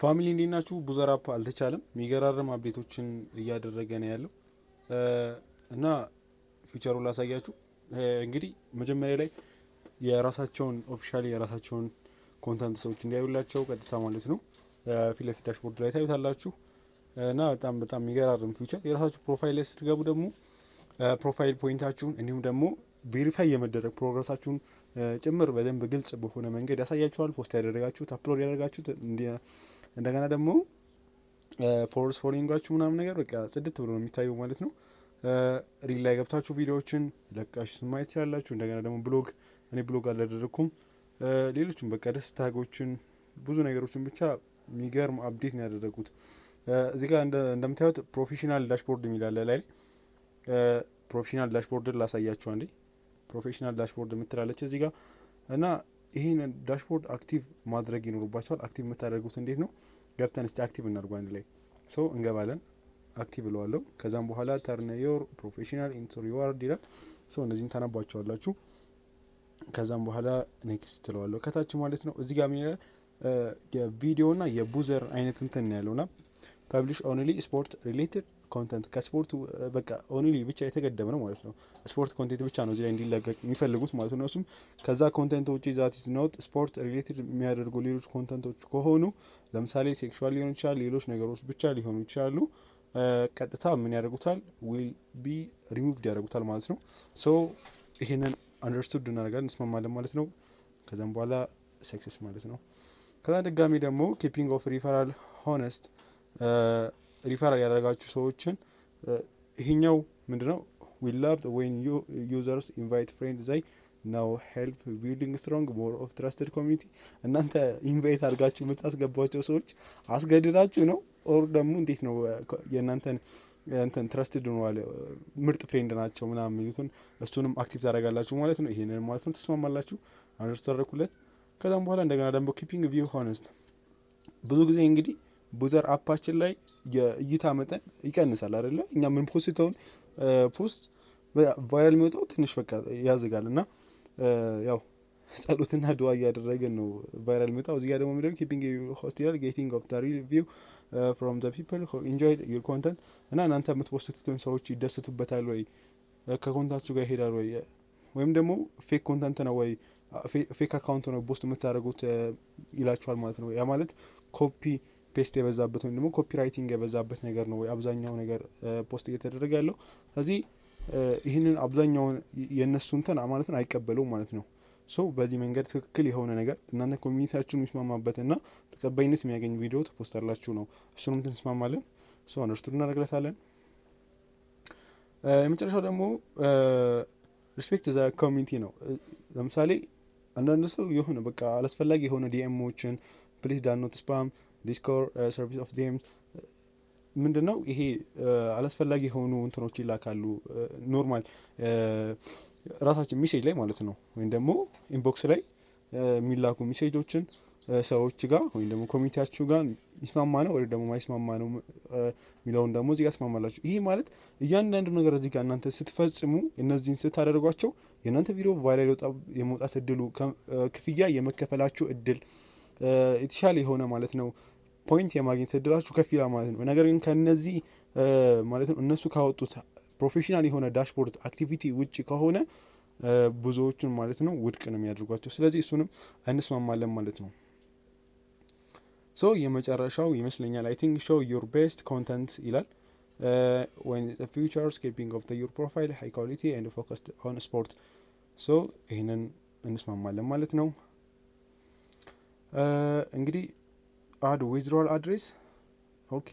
ፋሚሊ እንዲናችሁ ቡዘር አፕ አልተቻለም የሚገራርም አፕዴቶችን እያደረገ ነው ያለው እና ፊቸሩን ላሳያችሁ። እንግዲህ መጀመሪያ ላይ የራሳቸውን ኦፊሻሊ የራሳቸውን ኮንተንት ሰዎች እንዲያዩላቸው ቀጥታ ማለት ነው ፊት ለፊት ዳሽቦርድ ላይ ታዩታላችሁ እና በጣም የሚገራርም ፊቸር። የራሳችሁ ፕሮፋይል ላይ ስትገቡ ደግሞ ፕሮፋይል ፖይንታችሁን እንዲሁም ደግሞ ቬሪፋይ የመደረግ ፕሮግረሳችሁን ጭምር በደንብ ግልጽ በሆነ መንገድ ያሳያችኋል። ፖስት ያደረጋችሁት አፕሎድ ያደረጋችሁት እንደገና ደግሞ ፎርስ ፎሎዊንጋችሁ ምናምን ነገር በቃ ጽድት ብሎ ነው የሚታየው ማለት ነው። ሪል ላይ ገብታችሁ ቪዲዮዎችን ለቃችሁ ማየት ትችላላችሁ። እንደገና ደግሞ ብሎግ እኔ ብሎግ አላደረኩም። ሌሎችም በቃ ደስ ታጎችን ብዙ ነገሮችን ብቻ የሚገርም አፕዴት ነው ያደረጉት። እዚህ ጋር እንደምታዩት ፕሮፌሽናል ዳሽቦርድ የሚላለ ላይ ፕሮፌሽናል ዳሽቦርድን ላሳያችሁ አንዴ። ፕሮፌሽናል ዳሽቦርድ የምትላለች እዚህ ጋር እና ይሄን ዳሽቦርድ አክቲቭ ማድረግ ይኖርባቸዋል። አክቲቭ የምታደርጉት እንዴት ነው? ገብተን እስቲ አክቲቭ እናድርጉ አንድ ላይ እንገባለን። አክቲቭ እለዋለሁ። ከዛም በኋላ ተርን ዮር ፕሮፌሽናል ኢንቱ ሪዋርድ ይላል። እነዚህን ታነባቸዋላችሁ። ከዛም በኋላ ኔክስት እለዋለሁ ከታች ማለት ነው። እዚህ ጋር ምን ይላል? የቪዲዮና የቡዘር አይነት እንትን ያለውና ፐብሊሽ ኦንሊ ስፖርት ሪሌትድ ኮንተንት ከስፖርት በቃ ኦንሊ ብቻ የተገደበ ነው ማለት ነው። ስፖርት ኮንቴንት ብቻ ነው እዚህ ላይ እንዲለቀቅ የሚፈልጉት ማለት ነው። እሱም ከዛ ኮንቴንቶች ዛት ኢዝ ኖት ስፖርት ሪሌትድ የሚያደርጉ ሌሎች ኮንቴንቶች ከሆኑ ለምሳሌ ሴክሹዋል ሊሆን ይችላል፣ ሌሎች ነገሮች ብቻ ሊሆኑ ይችላሉ። ቀጥታ ምን ያደርጉታል? ዊል ቢ ሪሙቭድ ያደርጉታል ማለት ነው። ይሄንን አንደርስቱድ እናደርጋለን እንስማማለን ማለት ነው። ከዛም በኋላ ሰክሰስ ማለት ነው። ከዛ ድጋሚ ደግሞ ኪፒንግ ኦፍ ሪፈራል ሆነስት ሪፈራል ያደረጋችሁ ሰዎችን ይሄኛው ምንድነው? we loved when users invite friends they now help building strong more of trusted community እናንተ ኢንቫይት አድርጋችሁ የምታስገቧቸው ሰዎች አስገድዳችሁ ነው ኦር ደግሞ እንዴት ነው የእናንተን እንትን ትረስትድ ነው አለ ምርጥ ፍሬንድ ናቸው ምናምን የሚሉትን እሱንም አክቲቭ ታደርጋላችሁ ማለት ነው። ይሄንን ማለት ነው ተስማማላችሁ አንደርስታረኩለት። ከዛም በኋላ እንደገና ደግሞ ኪፒንግ ቪው ሆነስት ብዙ ጊዜ እንግዲህ ቡዘር አፓችን ላይ የእይታ መጠን ይቀንሳል አይደለ? እኛ ምን ፖስተውን ፖስት ቫይራል የሚወጣው ትንሽ በቃ ያዝጋል እና ያው ጸሎትና ዱዓ እያደረገን ነው ቫይራል የሚወጣው። እዚህ ጋር ደግሞ ምንድነው ኪፒንግ ሆስት ይላል ጌቲንግ ኦፍ ዘ ሪል ቪው ፍሮም ዘ ፒፕል ሁ ኢንጆይድ ዩር ኮንተንት እና እናንተ የምትፖስቱትን ሰዎች ይደሰቱበታል ወይ ከኮንታንቱ ጋር ይሄዳል ወይ ወይም ደግሞ ፌክ ኮንተንት ነው ወይ ፌክ አካውንት ነው ፖስት የምታደርጉት ይላችኋል ማለት ነው። ያ ማለት ኮፒ ፔስት የበዛበት ወይም ደግሞ ኮፒራይቲንግ የበዛበት ነገር ነው ወይ አብዛኛው ነገር ፖስት እየተደረገ ያለው። ስለዚህ ይህንን አብዛኛውን የነሱ እንትን ማለትን አይቀበሉም ማለት ነው። በዚህ መንገድ ትክክል የሆነ ነገር እናንተ ኮሚኒቲያችሁን የሚስማማበትና ተቀባይነት የሚያገኝ ቪዲዮ ተፖስታላችሁ ነው። እሱንም እንስማማለን። አንደርስቱድ እናደርግለታለን። የመጨረሻው ደግሞ ሪስፔክት ዘ ኮሚኒቲ ነው። ለምሳሌ አንዳንድ ሰው የሆነ በቃ አላስፈላጊ የሆነ ዲኤሞችን ፕሊዝ ዳንኖት ስፓም ዲስኮር ሰርቪስ ኦፍ ዲኤም ምንድነው ይሄ አላስፈላጊ የሆኑ እንትኖች ይላካሉ። ኖርማል ራሳችን ሜሴጅ ላይ ማለት ነው ወይም ደግሞ ኢንቦክስ ላይ የሚላኩ ሜሴጆችን ሰዎች ጋር ወይም ደግሞ ኮሚኒቲያችሁ ጋር ይስማማ ነው ወይ ደግሞ ማይስማማ ነው የሚለውን ደግሞ እዚህ ጋር ስማማላችሁ። ይሄ ማለት እያንዳንዱ ነገር እዚህ ጋር እናንተ ስትፈጽሙ እነዚህን ስታደርጓቸው የእናንተ ቪዲዮ ቫይራል የመውጣት እድሉ ክፍያ የመከፈላችሁ እድል የተሻለ የሆነ ማለት ነው ፖይንት የማግኘት እድላችሁ ከፍ ይላል ማለት ነው። ነገር ግን ከነዚህ ማለት ነው እነሱ ካወጡት ፕሮፌሽናል የሆነ ዳሽቦርድ አክቲቪቲ ውጪ ከሆነ ብዙዎቹን ማለት ነው ውድቅ ነው የሚያደርጓቸው። ስለዚህ እሱንም እንስማማለን ማለት ነው። የመጨረሻው ይመስለኛል አይ ቲንክ ሾው ዩር ቤስት ኮንተንት ይላል when the features keeping of the your profile high quality and focused on sport ይሄንን እንስማማለን ማለት ነው። እንግዲህ አድ ዊዝድሮዋል አድሬስ ኦኬ